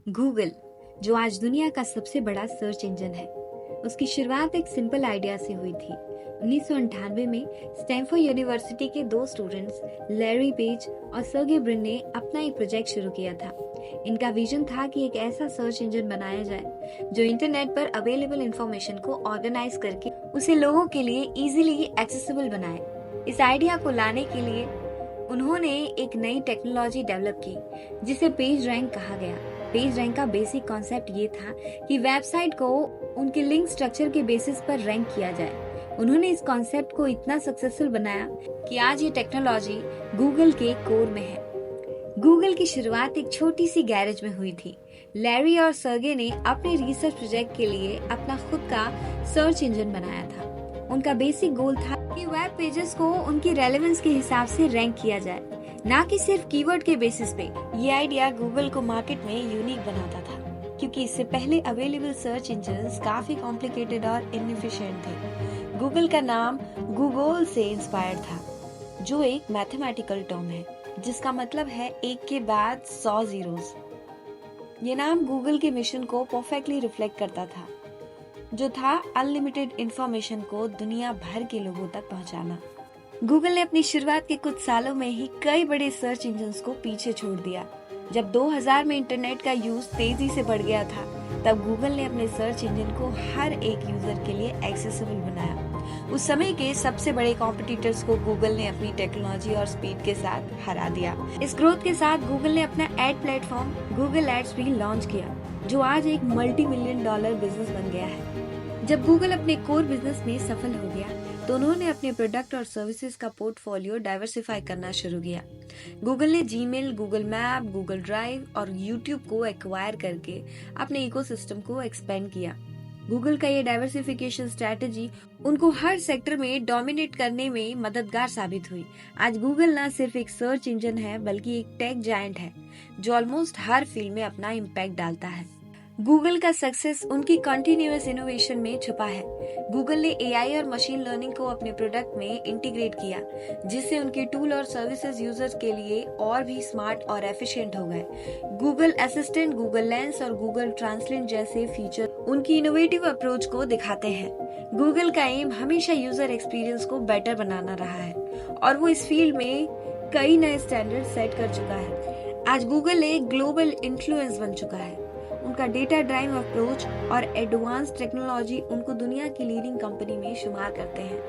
Google, जो आज दुनिया का सबसे बड़ा सर्च इंजन है, उसकी शुरुआत एक सिंपल आइडिया से हुई थी। 1998 में स्टैनफोर्ड यूनिवर्सिटी के दो स्टूडेंट्स लैरी पेज और सर्गे ब्रिन ने अपना एक प्रोजेक्ट शुरू किया था। इनका विजन था कि एक ऐसा सर्च इंजन बनाया जाए जो इंटरनेट पर अवेलेबल इंफॉर्मेशन को ऑर्गेनाइज करके उसे लोगों के लिए इजीली एक्सेसिबल बनाए। इस आइडिया को लाने के लिए उन्होंने एक नई टेक्नोलॉजी डेवलप की जिसे पेज रैंक कहा गया। पेज रैंक का बेसिक कॉन्सेप्ट ये था कि वेबसाइट को उनके लिंक स्ट्रक्चर के बेसिस पर रैंक किया जाए। उन्होंने इस कॉन्सेप्ट को इतना सक्सेसफुल बनाया कि आज ये टेक्नोलॉजी गूगल के कोर में है। गूगल की शुरुआत एक छोटी सी गैरेज में हुई थी। लैरी और सर्गे ने अपने रिसर्च प्रोजेक्ट के लिए अपना खुद का सर्च इंजन बनाया था। उनका बेसिक गोल था कि वेब पेजेस को उनकी रेलेवेंस के हिसाब से रैंक किया जाए, ना कि सिर्फ कीवर्ड के बेसिस पे। ये आइडिया गूगल को मार्केट में यूनिक बनाता था, क्योंकि इससे पहले अवेलेबल सर्च इंजन्स काफी कॉम्प्लिकेटेड और इनएफिशिएंट थे। गूगल का नाम गूगल से इंस्पायर्ड था, जो एक मैथमेटिकल टर्म है जिसका मतलब है एक के बाद 100 जीरोस। ये नाम गूगल के मिशन को परफेक्टली रिफ्लेक्ट करता था, जो था अनलिमिटेड इंफॉर्मेशन को दुनिया भर के लोगों तक पहुंचाना। गूगल ने अपनी शुरुआत के कुछ सालों में ही कई बड़े सर्च इंजन्स को पीछे छोड़ दिया। जब 2000 में इंटरनेट का यूज तेजी से बढ़ गया था, तब गूगल ने अपने सर्च इंजन को हर एक यूजर के लिए एक्सेसिबल बनाया। उस समय के सबसे बड़े कॉम्पिटिटर्स को गूगल ने अपनी टेक्नोलॉजी और स्पीड के साथ हरा दिया। इस ग्रोथ के साथ गूगल ने अपना एड प्लेटफॉर्म गूगल एड्स भी लॉन्च किया, जो आज एक $multi-million बिजनेस बन गया है। जब गूगल अपने कोर बिजनेस में सफल हो गया, तो उन्होंने अपने प्रोडक्ट और सर्विसेज का पोर्टफोलियो डाइवर्सिफाई करना शुरू किया। गूगल ने Gmail, Google map, Google drive और यूट्यूब को एक्वायर करके अपने इकोसिस्टम को एक्सपेंड किया। गूगल का ये डाइवर्सिफिकेशन स्ट्रेटेजी उनको हर सेक्टर में डोमिनेट करने में मददगार साबित हुई। आज गूगल न सिर्फ एक सर्च इंजन है, बल्कि एक टेक जायंट है जो ऑलमोस्ट हर फील्ड में अपना इम्पैक्ट डालता है। गूगल का सक्सेस उनकी कंटिन्यूअस इनोवेशन में छुपा है। गूगल ने एआई और मशीन लर्निंग को अपने प्रोडक्ट में इंटीग्रेट किया, जिससे उनके टूल और सर्विसेज यूजर्स के लिए और भी स्मार्ट और एफिशिएंट हो गए। गूगल असिस्टेंट, गूगल लेंस और गूगल ट्रांसलेट जैसे फीचर उनकी इनोवेटिव अप्रोच को दिखाते हैं। गूगल का एम हमेशा यूजर एक्सपीरियंस को बेटर बनाना रहा है और वो इस फील्ड में कई नए स्टैंडर्ड सेट कर चुका है। आज गूगल एक ग्लोबल इन्फ्लुएंस बन चुका है। उनका डेटा ड्राइव अप्रोच और एडवांस टेक्नोलॉजी उनको दुनिया की लीडिंग कंपनी में शुमार करते हैं।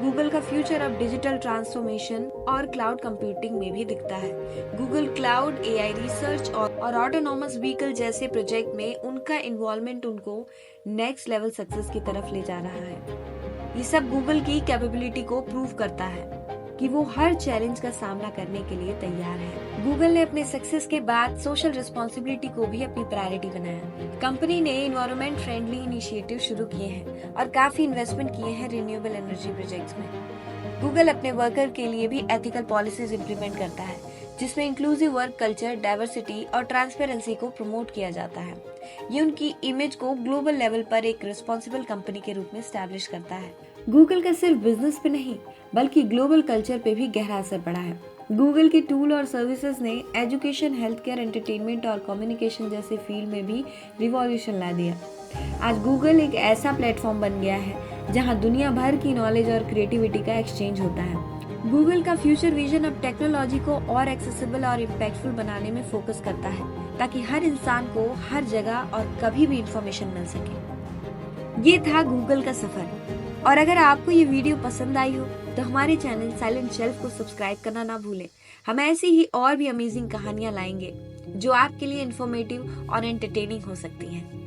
गूगल का फ्यूचर अब डिजिटल ट्रांसफॉर्मेशन और क्लाउड कंप्यूटिंग में भी दिखता है। गूगल क्लाउड, एआई रिसर्च और ऑटोनॉमस व्हीकल जैसे प्रोजेक्ट में उनका इन्वॉल्वमेंट उनको नेक्स्ट लेवल सक्सेस की तरफ ले जा रहा है। ये सब गूगल की कैपेबिलिटी को प्रूव करता है कि वो हर चैलेंज का सामना करने के लिए तैयार है। गूगल ने अपने सक्सेस के बाद सोशल रिस्पॉन्सिबिलिटी को भी अपनी प्रायोरिटी बनाया। कंपनी ने एनवायरनमेंट फ्रेंडली इनिशिएटिव शुरू किए हैं और काफी इन्वेस्टमेंट किए हैं रिन्यूएबल एनर्जी प्रोजेक्ट्स में। गूगल अपने वर्कर के लिए भी एथिकल पॉलिसीज इम्प्लीमेंट करता है, जिसमें इंक्लूसिव वर्क कल्चर, डाइवर्सिटी और ट्रांसपेरेंसी को प्रमोट किया जाता है। ये उनकी इमेज को ग्लोबल लेवल पर एक रिस्पॉन्सिबल कंपनी के रूप में एस्टैब्लिश करता है। गूगल का सिर्फ बिजनेस पे नहीं, बल्कि ग्लोबल कल्चर पे भी गहरा असर पड़ा है। गूगल के टूल और सर्विसेज ने एजुकेशन, हेल्थ केयर, एंटरटेनमेंट और कम्युनिकेशन जैसे फील्ड में भी रिवॉल्यूशन ला दिया। आज गूगल एक ऐसा प्लेटफॉर्म बन गया है जहां दुनिया भर की नॉलेज और क्रिएटिविटी का एक्सचेंज होता है। गूगल का फ्यूचर विजन अब टेक्नोलॉजी को और एक्सेसिबल और इम्पैक्टफुल बनाने में फोकस करता है, ताकि हर इंसान को हर जगह और कभी भी इंफॉर्मेशन मिल सके। ये था गूगल का सफर। और अगर आपको ये वीडियो पसंद आई हो तो हमारे चैनल साइलेंट शेल्फ को सब्सक्राइब करना ना भूलें। हम ऐसी ही और भी अमेजिंग कहानियां लाएंगे जो आपके लिए इंफॉर्मेटिव और एंटरटेनिंग हो सकती हैं।